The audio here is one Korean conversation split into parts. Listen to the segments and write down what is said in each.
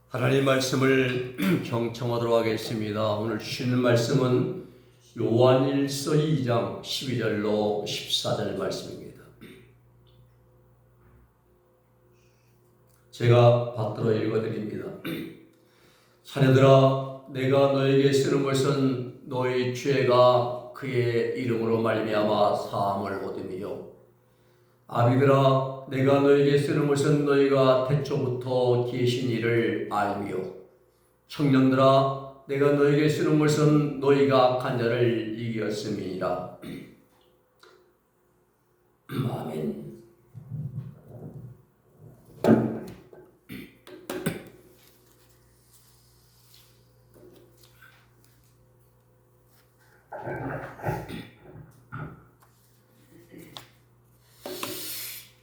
하나님 말씀을 경청하도록 하겠습니다. 오늘 주시는 말씀은 요한일서 2장 12절로 14절 말씀입니다. 제가 받들어 읽어드립니다. 자녀들아, 내가 너에게 쓰는 것은 너희 죄가 그의 이름으로 말미암아 사함을 얻음이요, 아비들아, 내가 너에게 쓰는 것은 너희가 태초부터 계신 이를 알미요, 청년들아, 내가 너에게 쓰는 것은 너희가 악한 자를 이겼음이니라. 아멘.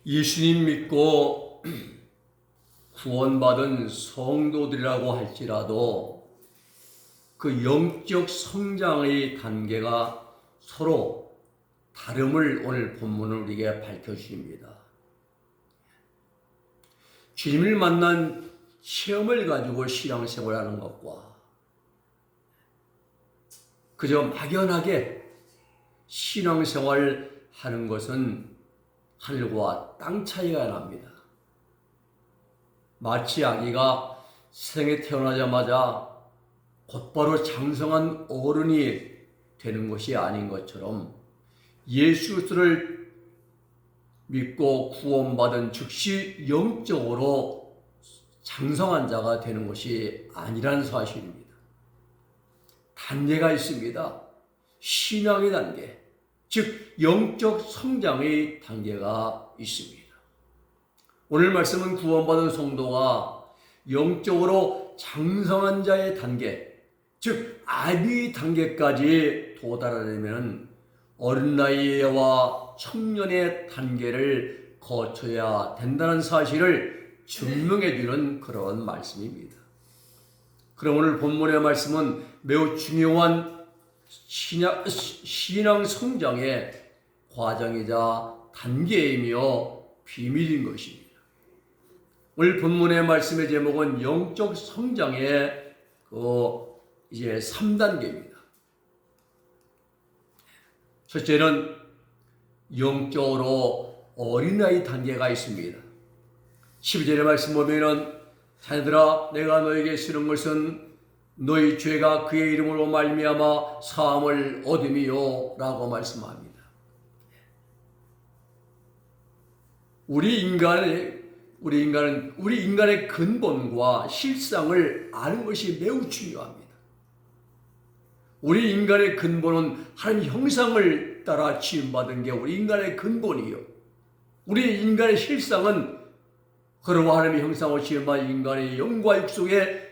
예수님 믿고 구원받은 성도들이라고 할지라도 그 영적 성장의 단계가 서로 다름을 오늘 본문을 우리에게 밝혀주십니다. 주님을 만난 체험을 가지고 신앙생활하는 것과 그저 막연하게 신앙생활하는 것은 하늘과 땅 차이가 납니다. 마치 아기가 세상에 태어나자마자 곧바로 장성한 어른이 되는 것이 아닌 것처럼 예수 그리스도를 믿고 구원받은 즉시 영적으로 장성한 자가 되는 것이 아니라는 사실입니다. 단계가 있습니다. 신앙의 단계, 즉 영적 성장의 단계가 있습니다. 오늘 말씀은 구원받은 성도가 영적으로 장성한 자의 단계, 즉 아비 단계까지 도달하려면 어린 나이와 청년의 단계를 거쳐야 된다는 사실을 증명해 주는 그런 말씀입니다. 그럼 오늘 본문의 말씀은 매우 중요한 신앙 성장의 과정이자 단계이며 비밀인 것입니다. 오늘 본문의 말씀의 제목은 영적 성장의 이제 3단계입니다. 첫째는 영적으로 어린아이 단계가 있습니다. 12절의 말씀 보면은 자녀들아, 내가 너에게 쓰는 것은 너희 죄가 그의 이름으로 말미암아 사함을 얻음이요 라고 말씀합니다. 우리 인간의 근본과 실상을 아는 것이 매우 중요합니다. 우리 인간의 근본은 하나님 형상을 따라 지음받은 게 우리 인간의 근본이요, 우리 인간의 실상은 그러와 하나님의 형상으로 지음받은 인간의 영과 육 속에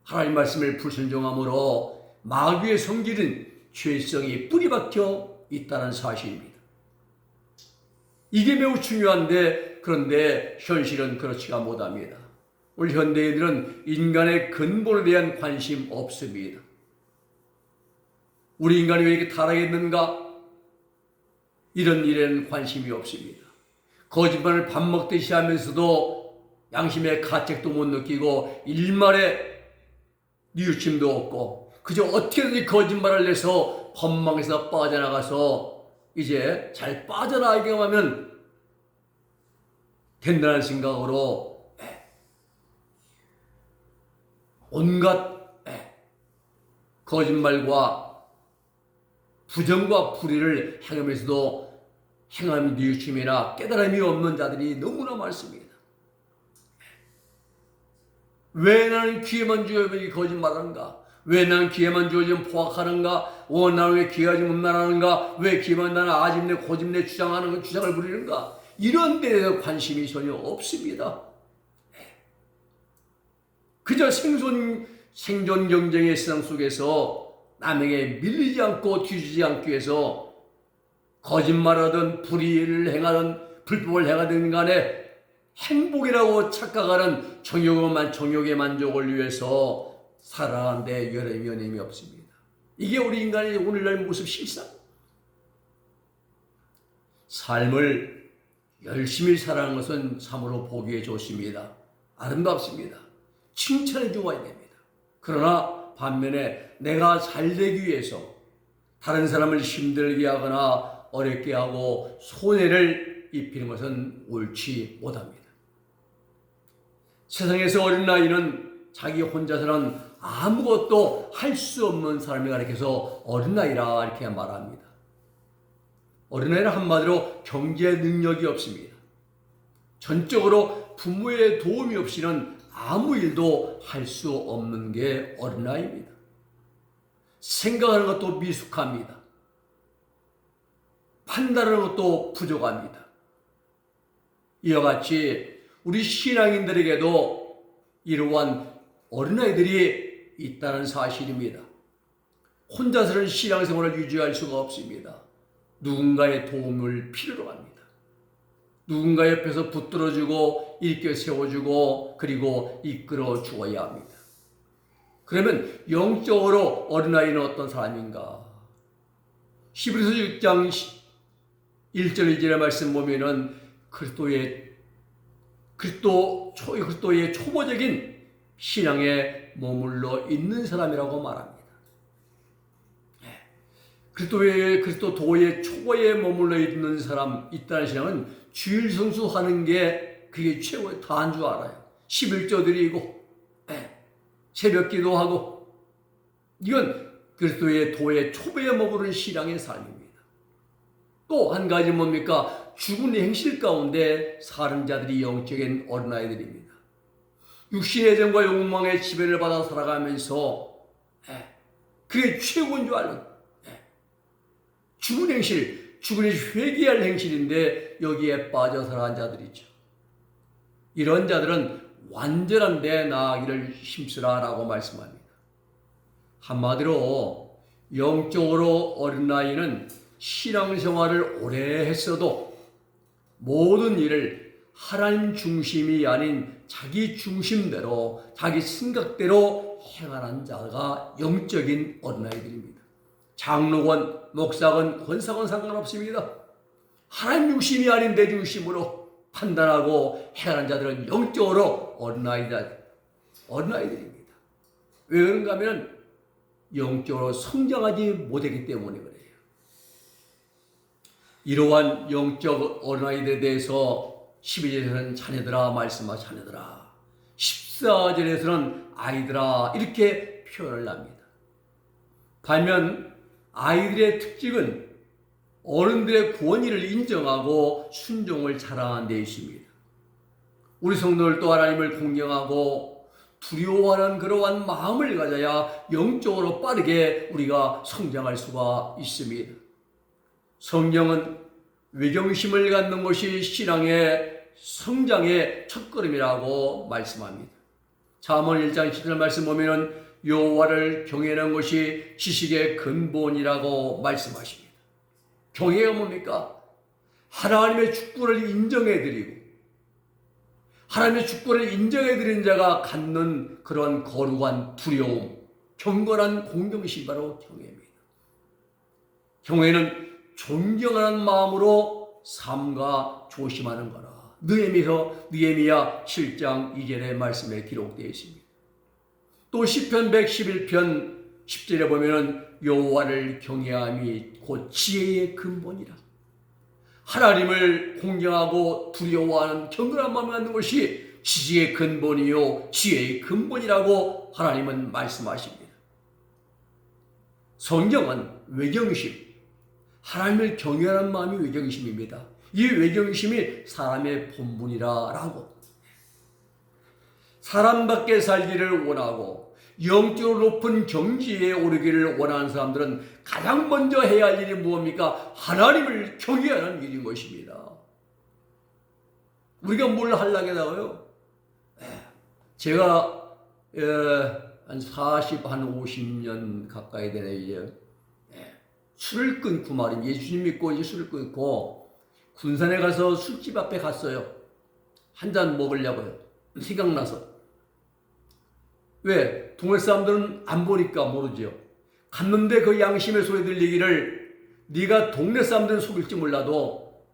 하나님 말씀을 불순종함으로 마귀의 성질은 죄성이 뿌리박혀 있다는 사실입니다. 이게 매우 중요한데, 그런데 현실은 그렇지가 못합니다. 우리 현대인들은 인간의 근본에 대한 관심 없습니다. 우리 인간이 왜 이렇게 타락했는가? 이런 일에는 관심이 없습니다. 거짓말을 밥 먹듯이 하면서도 양심의 가책도 못 느끼고 일말의 뉘우침도 없고 그저 어떻게든지 거짓말을 내서 법망에서 빠져나가서 이제 잘 빠져나가기만 하면 된다는 생각으로 온갖 거짓말과 부정과 불의를 행하면서도 행함이 뉘우침이나 깨달음이 없는 자들이 너무나 많습니다. 왜 나는 기회만 주어지면 거짓말하는가? 왜 나는 기회만 주어지면 포악하는가? 나는 왜 기회가 좀 없나라는가? 왜 기회만 나는 아집내 고집내 주장을 부리는가? 이런 데에 대해서 관심이 전혀 없습니다. 그저 생존 경쟁의 세상 속에서 남에게 밀리지 않고 뒤지지 않기 위해서 거짓말하든 불의를 행하든 불법을 행하든 간에 행복이라고 착각하는 정욕의 만족을 위해서 살아가는데 여념이 없습니다. 이게 우리 인간의 오늘날 모습 실상. 삶을 열심히 살아가는 것은 참으로 보기에 좋습니다. 아름답습니다. 칭찬해 주어야 됩니다. 그러나 반면에 내가 잘 되기 위해서 다른 사람을 힘들게 하거나 어렵게 하고 손해를 입히는 것은 옳지 못합니다. 세상에서 어린아이는 자기 혼자서는 아무것도 할 수 없는 사람을 가리켜서 어린아이라 이렇게 말합니다. 어린아이는 한마디로 경제 능력이 없습니다. 전적으로 부모의 도움이 없이는 아무 일도 할 수 없는 게 어린아이입니다. 생각하는 것도 미숙합니다. 판단하는 것도 부족합니다. 이와 같이 우리 신앙인들에게도 이러한 어린아이들이 있다는 사실입니다. 혼자서는 신앙생활을 유지할 수가 없습니다. 누군가의 도움을 필요로 합니다. 누군가 옆에서 붙들어주고 일으켜 세워주고 그리고 이끌어 주어야 합니다. 그러면 영적으로 어린아이는 어떤 사람인가? 히브리서 6장 1절 2절의 말씀 보면은 그리스도의 초보적인 신앙에 머물러 있는 사람이라고 말합니다. 그리스도의 초보에 머물러 있는 사람 있다는 신앙은 주일 성수하는 게 그게 최고의 다한 줄 알아요. 11조 드리고 새벽 기도하고 이건 그리스도의 도의 초보에 머무르는 신앙의 삶입니다. 또 한 가지 뭡니까? 죽은 행실 가운데 사는 자들이 영적인 어린아이들입니다. 육신의 정과 욕망의 지배를 받아 살아가면서 그게 최고인 줄 알는 죽은 행실, 죽은 회개할 행실인데 여기에 빠져 살아간 자들이죠. 이런 자들은 완전한 데 나아가기를 힘쓰라라고 말씀합니다. 한마디로 영적으로 어린아이는 신앙생활을 오래 했어도 모든 일을 하나님 중심이 아닌 자기 중심대로 자기 생각대로 행하는 자가 영적인 어린아이들입니다. 장로건, 목사건, 권사건 상관없습니다. 하나님 중심이 아닌 내 중심으로 판단하고 행하는 자들은 영적으로 어린아이들입니다. 왜 그런가 하면 영적으로 성장하지 못했기 때문에 그래요. 이러한 영적 어린아이들에 대해서 12절에서는 자녀들아 말씀하 자녀들아 14절에서는 아이들아 이렇게 표현을 합니다. 반면 아이들의 특징은 어른들의 권위를 인정하고 순종을 자랑하는 데 있습니다. 우리 성도들도 하나님을 공경하고 두려워하는 그러한 마음을 가져야 영적으로 빠르게 우리가 성장할 수가 있습니다. 성경은 외경심을 갖는 것이 신앙의 성장의 첫걸음이라고 말씀합니다. 잠언 1장 10절 말씀 보면 여호와를 경외하는 것이 지식의 근본이라고 말씀하십니다. 경외가 뭡니까? 하나님의 축복을 인정해드리고 하나님의 축복을 인정해드리는 자가 갖는 그런 거룩한 두려움, 경건한 공경심이 바로 경외입니다. 경외는 존경하는 마음으로 삼가 조심하는 거라. 느헤미야 7장 2절의 말씀에 기록되어 있습니다. 또 시편 111편 10절에 보면은 여호와를 경외함이 곧 지혜의 근본이라. 하나님을 공경하고 두려워하는 경건한 마음을 갖는 것이 지혜의 근본이요 지혜의 근본이라고 하나님은 말씀하십니다. 성경은 외경심, 하나님을 경외하는 마음이 외경심입니다. 이 외경심이 사람의 본분이라고. 사람밖에 살기를 원하고 영적으로 높은 경지에 오르기를 원하는 사람들은 가장 먼저 해야 할 일이 무엇입니까? 하나님을 경외하는 일인 것입니다. 우리가 뭘 하려고 나와요? 제가 한 50년 가까이 되네 이제. 술을 끊고 말이에요. 예수님 믿고 이제 술을 끊고 군산에 가서 술집 앞에 갔어요. 한 잔 먹으려고요. 생각나서. 왜? 동네 사람들은 안 보니까 모르죠. 갔는데 그 양심의 소리 들리기를 네가 동네 사람들은 속일지 몰라도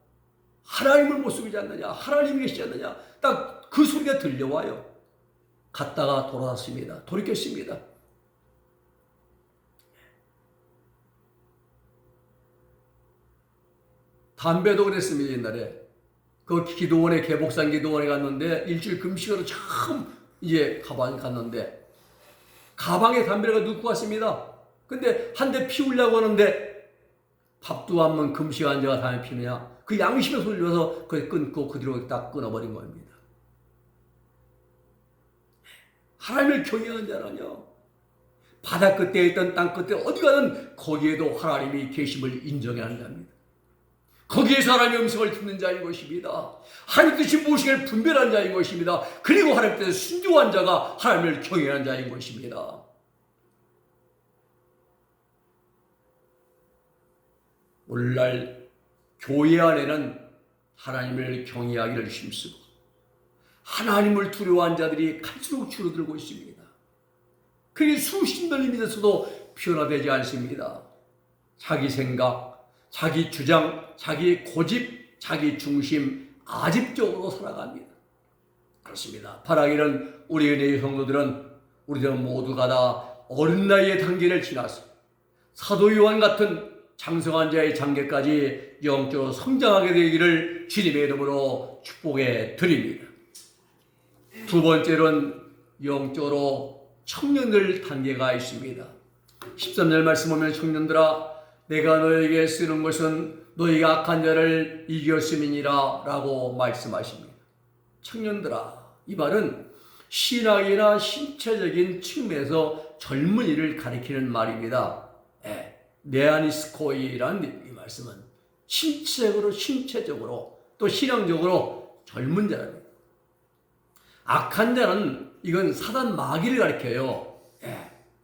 하나님을 못 속이지 않느냐, 하나님이 계시지 않느냐, 딱 그 소리가 들려와요. 갔다가 돌아왔습니다. 돌이켰습니다. 담배도 그랬습니다. 옛날에 그 기도원에, 개복산 기도원에 갔는데 일주일 금식으로 처음 이제 가방에 갔는데 가방에 담배를 넣고 왔습니다. 근데 한 대 피우려고 하는데 밥도 안 먹은 금식 환자가 담배 피느냐, 그 양심에 솔려서 그걸 끊고 그 뒤로 딱 끊어버린 겁니다. 하나님을 경외하는 자라뇨, 바다 끝에 있던 땅 끝에 어디 가든 거기에도 하나님이 계심을 인정해야 한답니다. 거기에서 하나님의 음성을 듣는 자인 것입니다. 하나님 뜻이 무엇인가를 분별한 자인 것입니다. 그리고 하나님 뜻에 순종한 자가 하나님을 경외하는 자인 것입니다. 오늘날 교회 안에는 하나님을 경외하기를 힘쓰고 하나님을 두려워한 자들이 갈수록 줄어들고 있습니다. 그게 수십 년이 믿어서도 변화되지 않습니다. 자기 생각, 자기 주장, 자기 고집, 자기 중심, 아집적으로 살아갑니다. 그렇습니다. 바라기는 우리 은혜의 성도들은 우리들 모두가 다 어린 나이의 단계를 지나서 사도 요한 같은 장성한 자의 장계까지 영적으로 성장하게 되기를 주님의 이름으로 축복해 드립니다. 두 번째로는 영적으로 청년들 단계가 있습니다. 13절 말씀 보면 청년들아 내가 너에게 쓰는 것은 너희가 악한 자를 이겼음이니라 라고 말씀하십니다. 청년들아, 이 말은 신학이나 신체적인 측면에서 젊은이를 가리키는 말입니다. 네아니스코이라는 이 말씀은 신체적으로 또 신앙적으로 젊은 자랍니다. 악한 자는 이건 사단 마귀를 가리켜요.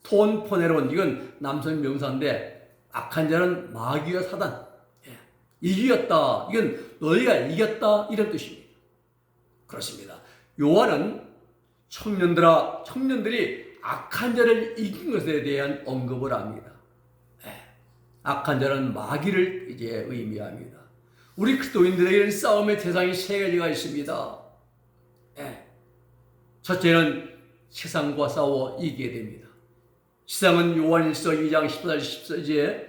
톤포네론, 이건 남성 명사인데 악한 자는 마귀와 사단, 이겼다, 이건 너희가 이겼다, 이런 뜻입니다. 그렇습니다. 요한은 청년들이 악한 자를 이긴 것에 대한 언급을 합니다. 악한 자는 마귀를 이제 의미합니다. 우리 그리스도인들에게는 싸움의 대상이 세 가지가 있습니다. 첫째는 세상과 싸워 이기게 됩니다. 세상은 요한일서 2장 14절 14절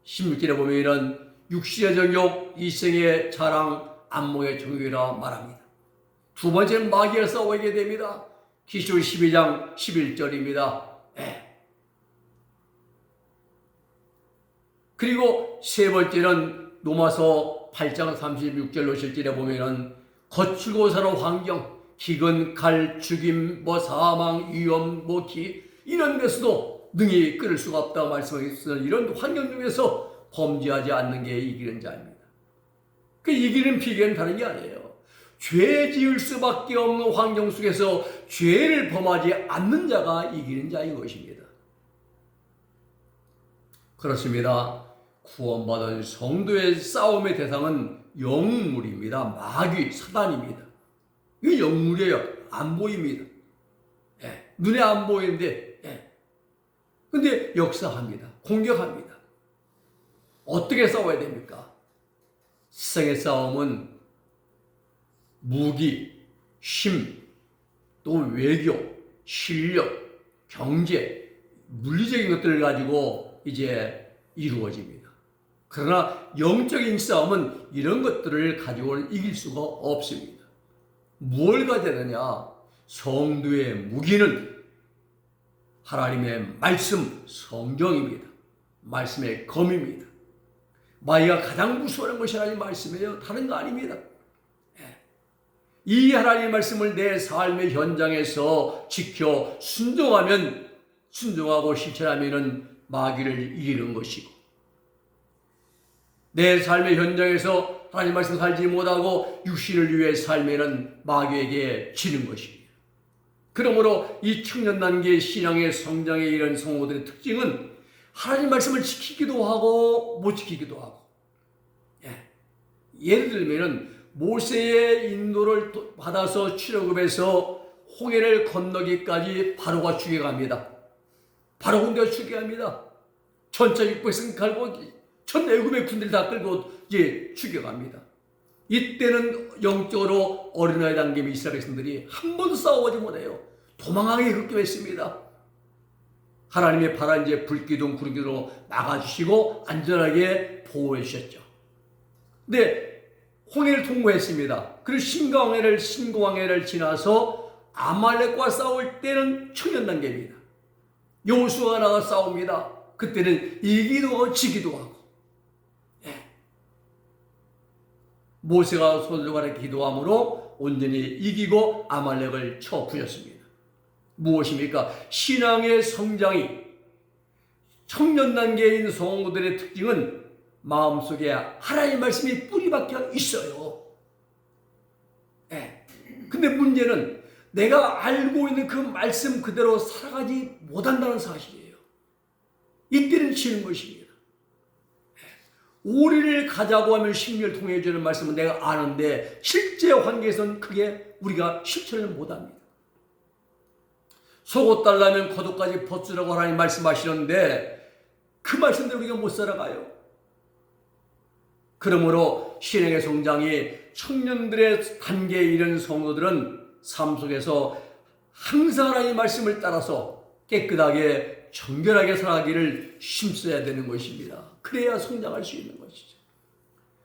16절에 보면 이런 육신의 정욕, 이생의 자랑, 안목의 정욕이라 말합니다. 두 번째는 마귀와 싸우게 됩니다. 기시록 12장 11절입니다. 그리고 세 번째는 로마서 8장 36절 57절에 보면은 거칠고 사는 환경, 기근, 갈, 죽임, 사망, 위험, 이런 데서도 능히 끌을 수가 없다고 말씀하셨으니 이런 환경 중에서 범죄하지 않는 게 이기는 자입니다. 그 이기는 비결은 다른 게 아니에요. 죄 지을 수밖에 없는 환경 속에서 죄를 범하지 않는 자가 이기는 자인 것입니다. 그렇습니다. 구원받은 성도의 싸움의 대상은 영물입니다. 마귀, 사단입니다. 이게 영물이에요. 안 보입니다. 눈에 안 보이는데, 근데 역사합니다. 공격합니다. 어떻게 싸워야 됩니까? 세상의 싸움은 무기, 힘, 또 외교, 실력, 경제, 물리적인 것들을 가지고 이제 이루어집니다. 그러나 영적인 싸움은 이런 것들을 가지고는 이길 수가 없습니다. 무엇을 가져야 되느냐? 성도의 무기는 하나님의 말씀, 성경입니다. 말씀의 검입니다. 마귀가 가장 무서워하는 것이 하나님의 말씀이에요. 다른 거 아닙니다. 이 하나님의 말씀을 내 삶의 현장에서 지켜 순종하고 실천하면은 마귀를 이기는 것이고, 내 삶의 현장에서 하나님 말씀 살지 못하고 육신을 위해 살면은 마귀에게 지는 것입니다. 그러므로 이 청년 단계 신앙의 성장의 이런 성도들의 특징은 하나님 말씀을 지키기도 하고 못 지키기도 하고, 예를 들면은 모세의 인도를 받아서 출애굽에서 홍해를 건너기까지 바로가 죽여갑니다. 바로 군대가 죽여갑니다. 전차 600성 갈고 전 애굽의 군대를 다 끌고 이제 죽여갑니다. 이때는 영적으로 어린아이 단계의 이스라엘 백성들이 한 번도 싸워보지 못해요. 도망하게 급격했습니다. 하나님의 발을 이제 불기둥 구름기둥으로 막아주시고 안전하게 보호해 주셨죠. 근데 홍해를 통과했습니다. 그리고 신공항해를 지나서 아말렉과 싸울 때는 청년단계입니다. 여호수아가 나가 싸웁니다. 그때는 이기도 하고 지기도 하고, 모세가 손을 가려 기도함으로 온전히 이기고 아말렉을 쳐 부셨습니다. 무엇입니까? 신앙의 성장이 청년 단계에 있는 성도들의 특징은 마음속에 하나님의 말씀이 뿌리박혀 있어요. 근데 문제는 내가 알고 있는 그 말씀 그대로 살아가지 못한다는 사실이에요. 이때는 치는 것입니다. 오리를 가자고 하면 심리를 통해 주는 말씀은 내가 아는데 실제 관계에서는 크게 우리가 실천을 못합니다. 속옷 달라면 겉옷까지 벗으라고 하나님 말씀하시는데 그 말씀대로 우리가 못 살아가요. 그러므로 신앙의 성장이 청년들의 단계에 이른 성도들은 삶 속에서 항상 하나님의 말씀을 따라서 깨끗하게 정결하게 살아가기를 힘써야 되는 것입니다. 그래야 성장할 수 있는 것이죠.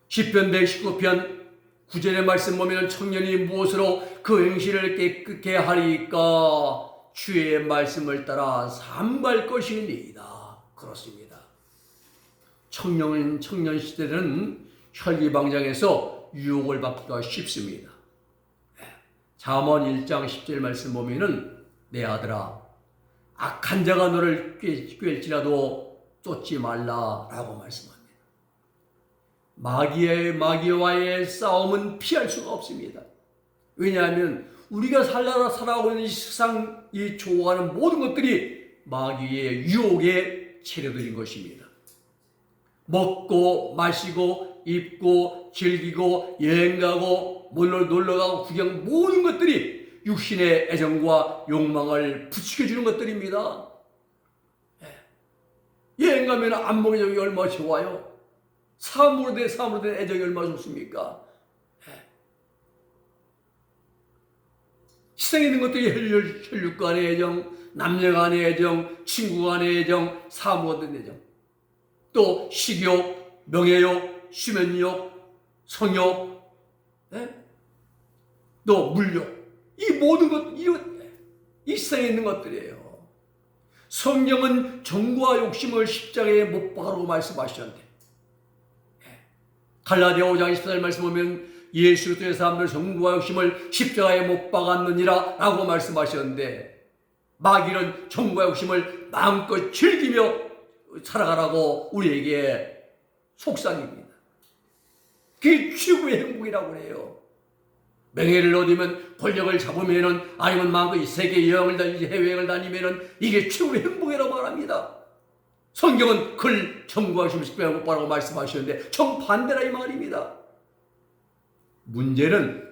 시편 119편 9절의 말씀 보면 청년이 무엇으로 그 행실을 깨끗게 하리까 주의 말씀을 따라 삼갈 것이니이다. 그렇습니다. 청년 시대는 혈기방장해서 유혹을 받기가 쉽습니다. 잠언 1장 10절 말씀 보면은 내 아들아 악한 자가 너를 꿰일지라도 쫓지 말라라고 말씀합니다. 마귀와의 싸움은 피할 수가 없습니다. 왜냐하면 우리가 살아가고 있는 이 세상이 좋아하는 모든 것들이 마귀의 유혹의 체류들인 것입니다. 먹고 마시고 입고 즐기고 여행가고 놀러가고 구경 모든 것들이 육신의 애정과 욕망을 부추겨주는 것들입니다. 여행 가면 안목의 적이 얼마나 좋아요. 사물에 대한 애정이 얼마나 좋습니까? 세상에 있는 것들이 혈육 간의 애정, 남녀 간의 애정, 친구 간의 애정, 사무 간의 애정, 또 식욕, 명예욕, 수면욕, 성욕, 또 물욕, 이 모든 것, 이 세상에 있는 것들이에요. 성경은 정과 욕심을 십자가에 못 박으라고 말씀하셨는데, 갈라디아 5장 24절 말씀 보면 예수 그리스도의 사람들 정과 욕심을 십자가에 못 박았느니라 라고 말씀하셨는데, 마귀는 정과 욕심을 마음껏 즐기며 살아가라고 우리에게 속삭입니다. 그게 최고의 행복이라고 해요. 명예를 얻으면, 권력을 잡으면은, 아니면 마음껏 세계 여행을 다니지 해외여행을 다니면은 이게 최고의 행복이라고 말합니다. 성경은 그걸 정과 욕심을 십자가에 못 박으라고 말씀하셨는데 정반대라 이 말입니다. 문제는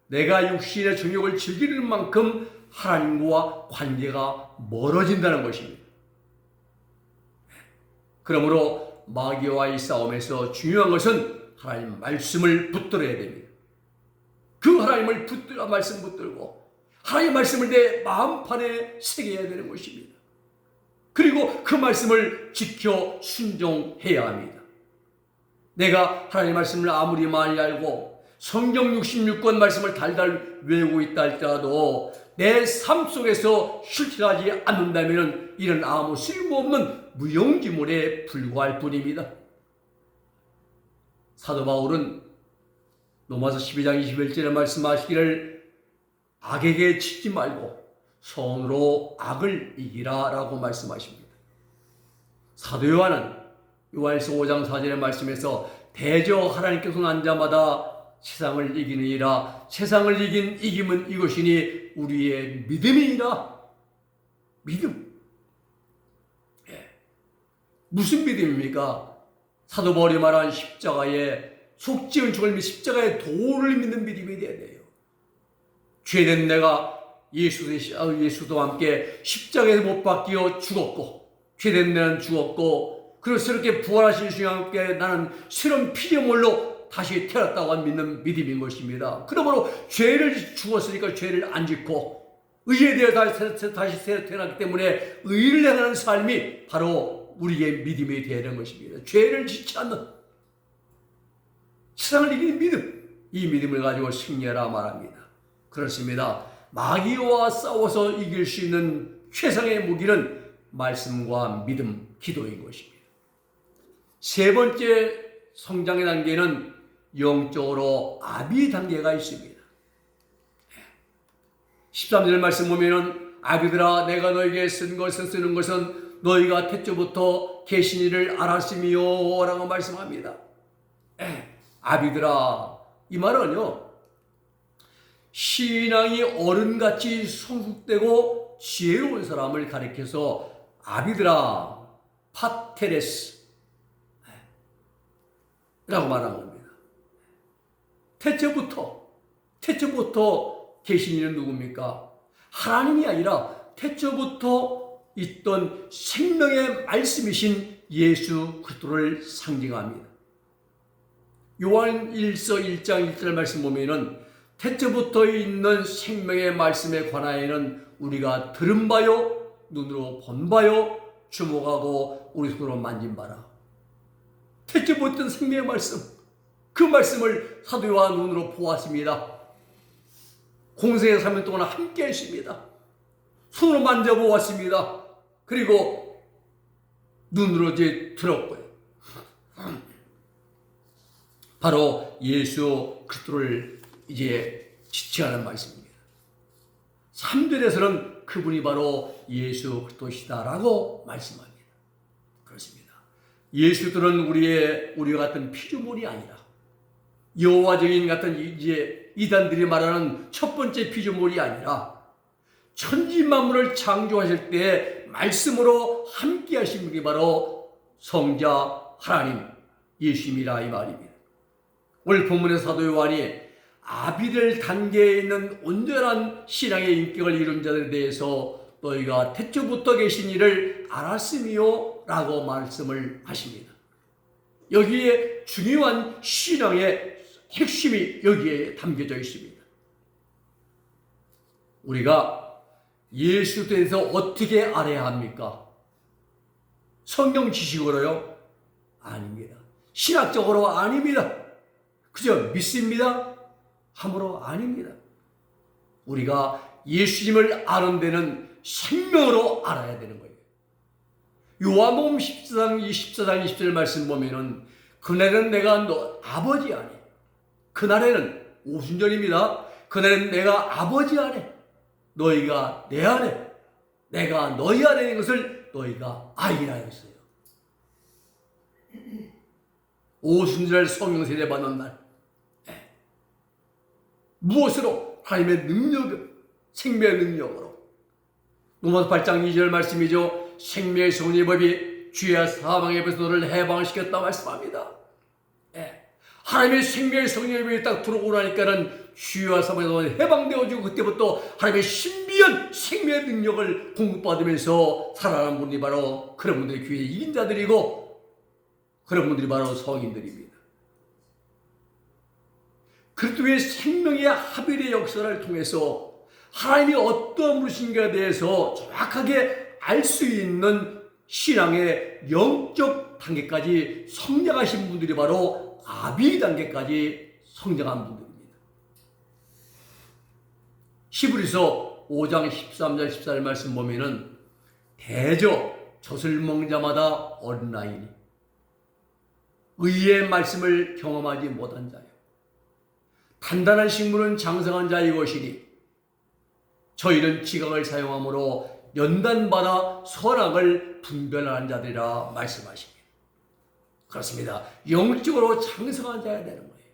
내가 육신의 정욕을 즐기는 만큼 하나님과 관계가 멀어진다는 것입니다. 그러므로 마귀와의 싸움에서 중요한 것은 하나님 말씀을 붙들어야 됩니다. 그 하나님을 말씀 붙들고 하나님 말씀을 내 마음판에 새겨야 되는 것입니다. 그리고 그 말씀을 지켜 순종해야 합니다. 내가 하나님 말씀을 아무리 많이 알고 성경 66권 말씀을 달달 외우고 있다 할지라도 내 삶 속에서 실천하지 않는다면 이는 아무 쓸모없는 무용지물에 불과할 뿐입니다. 사도 바울은 로마서 12장 21절에 말씀하시기를 악에게 치지 말고 선으로 악을 이기라 라고 말씀하십니다. 사도 요한은 요한일서 5장 4절의 말씀에서 대저 하나님께서 난 자마다 세상을 이기느니라. 세상을 이긴 이김은 이것이니 우리의 믿음이니라. 믿음. 무슨 믿음입니까? 사도 바울이 말한 십자가에 속지은 죽을 믿 십자가의 도를 믿는 믿음이 되어야 돼요. 죄된 내가 예수도 함께 십자가에서 못 박혀 죽었고, 죄된 내는 죽었고, 그래서 이렇게 부활하신 주와 함께 나는 새로운 피조물로 다시 태어났다고 믿는 믿음인 것입니다. 그러므로 죄를 죽었으니까 죄를 안 짓고 의에 대해 다시 태어났기 때문에 의를 행하는 삶이 바로 우리의 믿음이 되는 것입니다. 죄를 짓지 않는 세상을 이기는 믿음, 이 믿음을 가지고 승리하라 말합니다. 그렇습니다. 마귀와 싸워서 이길 수 있는 최상의 무기는 말씀과 믿음, 기도인 것입니다. 세 번째 성장의 단계는 영적으로 아비 단계가 있습니다. 13절 말씀 보면은 아비들아 내가 너에게 쓰는 것은 너희가 태초부터 계신 이를 알았음이요 라고 말씀합니다. 아비들아, 이 말은요 신앙이 어른같이 성숙되고 지혜로운 사람을 가리켜서 아비들아 파테레스 라고 말한 겁니다. 태초부터 계신 이는 누굽니까? 하나님이 아니라 태초부터 있던 생명의 말씀이신 예수 그리스도를 상징합니다. 요한 1서 1장 1절 말씀 보면은 태초부터 있는 생명의 말씀에 관하여는 우리가 들은 바요 눈으로 본 바요 주목하고 우리 손으로 만진 바라. 태초부터 있던 생명의 말씀, 그 말씀을 사도 요한 눈으로 보았습니다. 공생의 3년 동안 함께 했습니다. 손으로 만져보았습니다. 그리고 눈으로 이제 들었고요. 바로 예수 그리스도를 이제 지칭하는 말씀입니다. 3절에서는 그분이 바로 예수 그리스도시다라고 말씀합니다. 그렇습니다. 예수들은 우리와 같은 피조물이 아니라 여호와 증인 같은 이제 이단들이 말하는 첫 번째 피조물이 아니라 천지 만물을 창조하실 때 말씀으로 함께 하신 분이 바로 성자 하나님 예수님이라 이 말입니다. 오늘 본문의 사도 요한이 아비들 단계에 있는 온전한 신앙의 인격을 이룬 자들에 대해서 너희가 태초부터 계신 이를 알았으미요 라고 말씀을 하십니다. 여기에 중요한 신앙의 핵심이 여기에 담겨져 있습니다. 우리가 예수에 대해서 어떻게 알아야 합니까? 성경 지식으로요? 아닙니다. 신학적으로 아닙니다. 그저 믿습니다? 함으로 아닙니다. 우리가 예수님을 아는 데는 생명으로 알아야 되는 거예요. 요한복음 14장 20절 말씀 보면은 그날은 내가 너 아버지 안에, 그날에는 오순절입니다. 그날은 내가 아버지 안에, 너희가 내 안에, 내가 너희 안에 있는 것을 너희가 알리라 했어요. 오순절 성령 세례 받는 날, 무엇으로? 하나님의 능력을, 생명의 능력으로. 로마서 8장 2절 말씀이죠. 생명의 성령의 법이 죄와 사망의 법에서 너를 해방시켰다 말씀합니다. 하나님의 생명의 성령의 법이 딱 들어오고 나니까는 죄와 사망에서 너를 해방되어지고 그때부터 하나님의 신비한 생명의 능력을 공급받으면서 살아가는 분이 바로 그런 분들이 교회의 이긴 자들이고 그런 분들이 바로 성인들입니다. 그리스도의 생명의 합일의 역사를 통해서 하나님이 어떠한 분이신가에 대해서 정확하게 알 수 있는 신앙의 영적 단계까지 성장하신 분들이 바로 아비 단계까지 성장한 분들입니다. 히브리서 5장 13절 14절 말씀 보면은 대저 젖을 먹는 자마다 어린아이니 의의 말씀을 경험하지 못한 자요 단단한 식물은 장성한 자의 것이니 저희는 지각을 사용함으로 연단받아 선악을 분별하는 자들이라 말씀하십니다. 그렇습니다. 영적으로 장성한 자야 되는 거예요.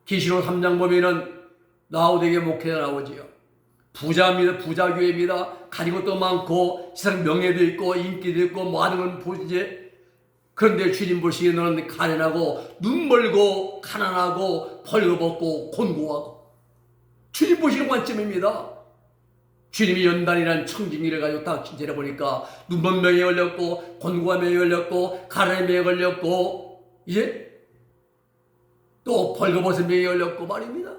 계시록 3장 보면은 라오디게 목회자 나오지요. 부자입니다. 부자교회입니다. 가진 것도 많고 세상 명예도 있고 인기도 있고 많은 건 보이지. 그런데 주님 보시기에 너는 가련하고 눈멀고 가난하고 벌거벗고 곤고하고 주님 보시는 관점입니다. 주님이 연단이라는 청진기를 가지고 딱 진찰해 보니까 눈먼 명에 걸렸고 곤고한 명에 걸렸고 가난한 명에 걸렸고 이제 또 벌거벗은 명에 걸렸고 말입니다.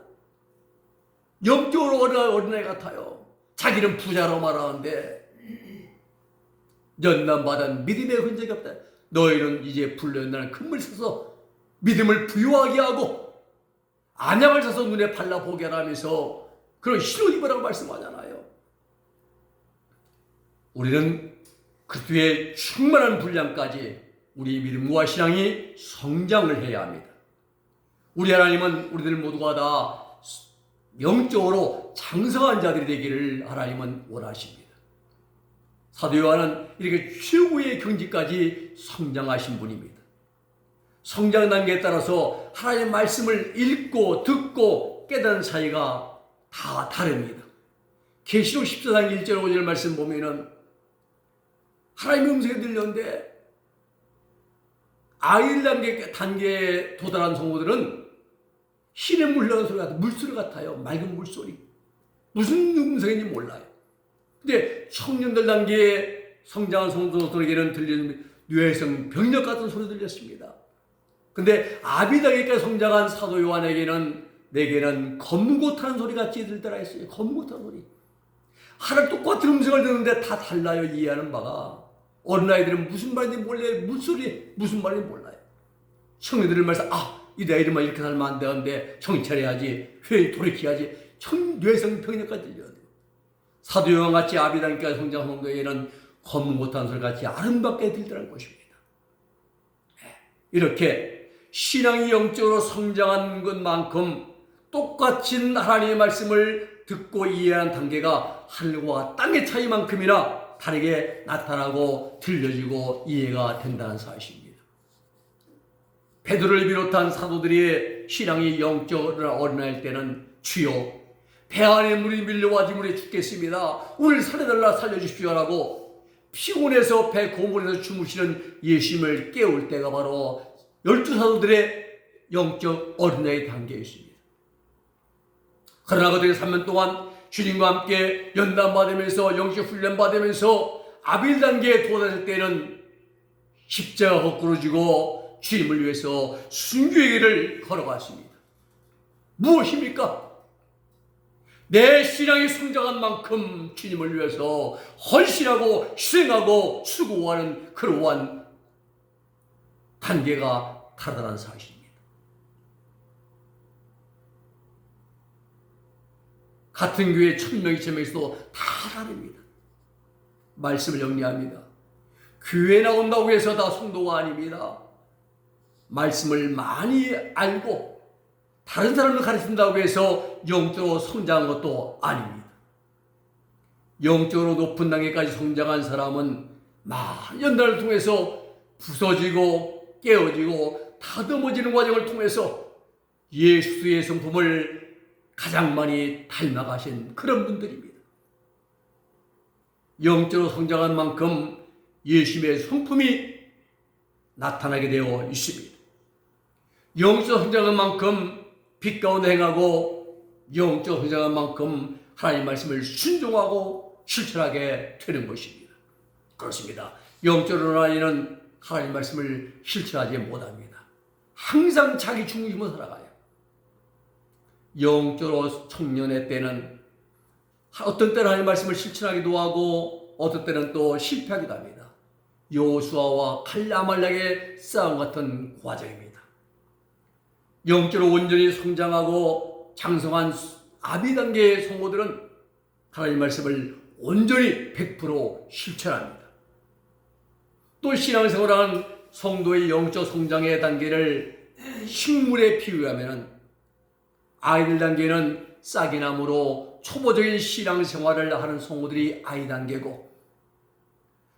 영적으로 어린아이 같아요. 자기는 부자로 말하는데 연단받은 믿음의 흔적이 없다. 너희는 이제 불러낸다는 큰물 써서 믿음을 부유하게 하고 안약을 사서 눈에 발라보게 하면서 그런 신혼입으라고 말씀하잖아요. 우리는 그리스도의 충만한 분량까지 우리 믿음과 신앙이 성장을 해야 합니다. 우리 하나님은 우리들 모두가 다 영적으로 장성한 자들이 되기를 하나님은 원하십니다. 사도 요한은 이렇게 최고의 경지까지 성장하신 분입니다. 성장 단계에 따라서 하나님의 말씀을 읽고 듣고 깨닫는 사이가 다 다릅니다. 계시록 14장 1절 5절 말씀 보면은 하나님의 음성이 들렸는데 아이들 단계에 도달한 성도들은 신의 물 흘러가는 소리 같아요. 물소리 같아요. 맑은 물소리. 무슨 음성인지 몰라요. 근데 청년들 단계에 성장한 성도들에게는 들리는 뇌성 병력 같은 소리 들렸습니다. 근데 아비 단계까지 성장한 사도 요한에게는 검고타는 소리 같이 들더라 했어요. 검고타는 소리. 하나 똑같은 음성을 듣는데 다 달라요. 이해하는 바가. 어린아이들은 무슨 말인지 몰라요. 물소리 무슨 말인지 몰라요. 청년들은 말해서 이 내 이름만 이렇게 살면 안 되는데 정찰해야지. 회의 돌이켜야지. 뇌성 병력까지 들려야 돼요. 사도 요한같이 아비 단계까지 성장한 성도에게는 검고타는 소리 같이 아름답게 들더라는 것입니다. 이렇게 신앙이 영적으로 성장한 것만큼 똑같이 하나님의 말씀을 듣고 이해하는 단계가 하늘과 땅의 차이만큼이나 다르게 나타나고 들려지고 이해가 된다는 사실입니다. 베드로를 비롯한 사도들의 신앙이 영적으로 어린아이일 때는 주여 배 안에 물이 밀려와 물에 죽겠습니다. 우리를 살려달라 살려주십시오라고 피곤해서 배 고문에서 주무시는 예수님을 깨울 때가 바로 12사도들의 영적 어린아이 단계에 있습니다. 그러나 그들이 3년 동안 주님과 함께 연단받으면서 영적 훈련받으면서 아빌 단계에 도달할 때는 십자가 거꾸로 지고 주님을 위해서 순교의 길을 걸어갔습니다. 무엇입니까? 내 신앙이 성장한 만큼 주님을 위해서 헌신하고 희생하고 수고하는 그러한 단계가 다르다는 사실입니다. 같은 교회 1000명, 2000명 있어도 다 다릅니다. 말씀을 정리합니다. 교회 나온다고 해서 다 성도가 아닙니다. 말씀을 많이 알고 다른 사람을 가르친다고 해서 영적으로 성장한 것도 아닙니다. 영적으로 높은 단계까지 성장한 사람은 많은 연단을 통해서 부서지고 깨어지고 다듬어지는 과정을 통해서 예수의 성품을 가장 많이 닮아가신 그런 분들입니다. 영적으로 성장한 만큼 예수님의 성품이 나타나게 되어 있습니다. 영적으로 성장한 만큼 빛 가운데 행하고 영적으로 성장한 만큼 하나님 말씀을 순종하고 실천하게 되는 것입니다. 그렇습니다. 영적으로 아이는 하나님 말씀을 실천하지 못합니다. 항상 자기 중심으로 살아가요. 영적으로 청년의 때는 어떤 때는 하나님 말씀을 실천하기도 하고 어떤 때는 또 실패하기도 합니다. 여호수아와 칼라말렉의 싸움 같은 과정입니다. 영적으로 온전히 성장하고 장성한 아비 단계의 성도들은 하나님 말씀을 온전히 100% 실천합니다. 또 신앙생활하는 성도의 영적 성장의 단계를 식물에 비유하면 아이들 단계는 싹이나무로 초보적인 신앙생활을 하는 성도들이 아이 단계고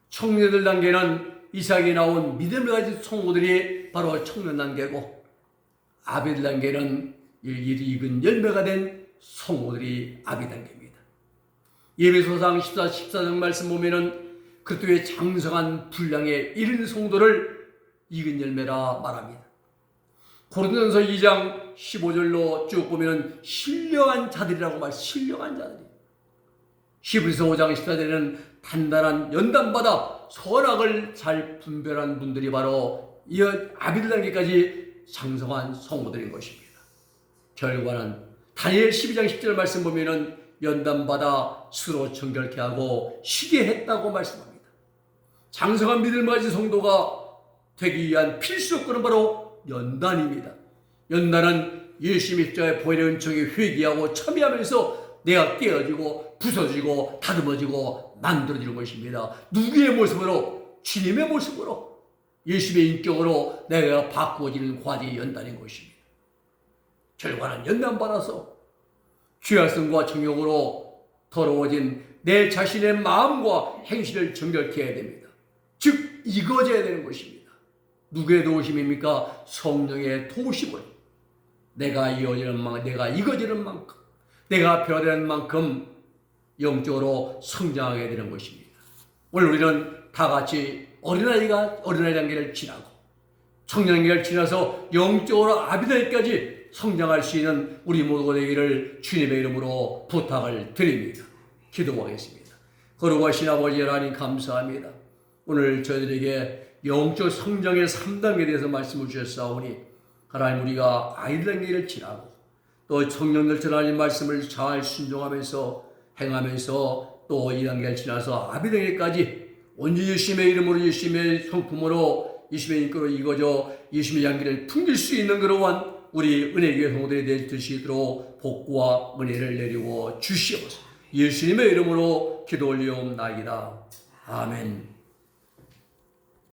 청년들 단계는 이삭이 나온 믿음을 가진 성도들이 바로 청년 단계고 아비 단계는 일일이 익은 열매가 된 성도들이 아비 단계입니다. 예배소상 14장 말씀 보면은 그리스도의 장성한 분량에 이른 성도를 익은 열매라 말합니다. 고린도전서 2장 15절로 쭉 보면 신령한 자들이라고 말, 신령한 자들이. 히브리서 5장 14절에는 단단한 연단받아 선악을 잘 분별한 분들이 바로 이 아빌 단계까지 장성한 성도들인 것입니다. 결과는 다니엘 12장 10절 말씀 보면은 연단받아 스스로 정결케 하고 쉬게 했다고 말씀합니다. 장성한 믿음을 가진 성도가 되기 위한 필수 요건은 바로 연단입니다. 연단은 예수 십자가의 보혈의 은총에 회개하고 참여하면서 내가 깨어지고 부서지고 다듬어지고 만들어지는 것입니다. 누구의 모습으로? 주님의 모습으로, 예수의 인격으로 내가 바꾸어지는 과정이 연단인 것입니다. 결과는 연단받아서 죄악성과 정욕으로 더러워진 내 자신의 마음과 행실을 정결케 해야 됩니다. 즉 익어져야 되는 것입니다. 누구의 도우심입니까? 성령의 도우심을. 내가 이어지는 만큼, 내가 익어지는 만큼, 내가 변하는 만큼 영적으로 성장하게 되는 것입니다. 오늘 우리는 다 같이 어린아이 단계를 지나고 청년 단계를 지나서 영적으로 아비단계까지 성장할 수 있는 우리 모두가 되기를 주님의 이름으로 부탁을 드립니다. 기도하겠습니다. 거룩하신 아버지 하나님 감사합니다. 오늘 저희들에게 영적 성장의 3단계에 대해서 말씀을 주셨사오니 하나님 우리가 아이들 단계를 지나고 또 청년들처럼 하나님 말씀을 잘 순종하면서 행하면서 또 이 단계를 지나서 아비 단계까지 온전히 예수님의 이름으로 예수님의 성품으로 예수님의 인격으로 이거져 예수님의 향기를 풍길 수 있는 그러한 우리 은혜교회 성도들이 될 수 있도록 복과 은혜를 내리고 주시옵소서. 예수님의 이름으로 기도 올리옵나이다. 아멘.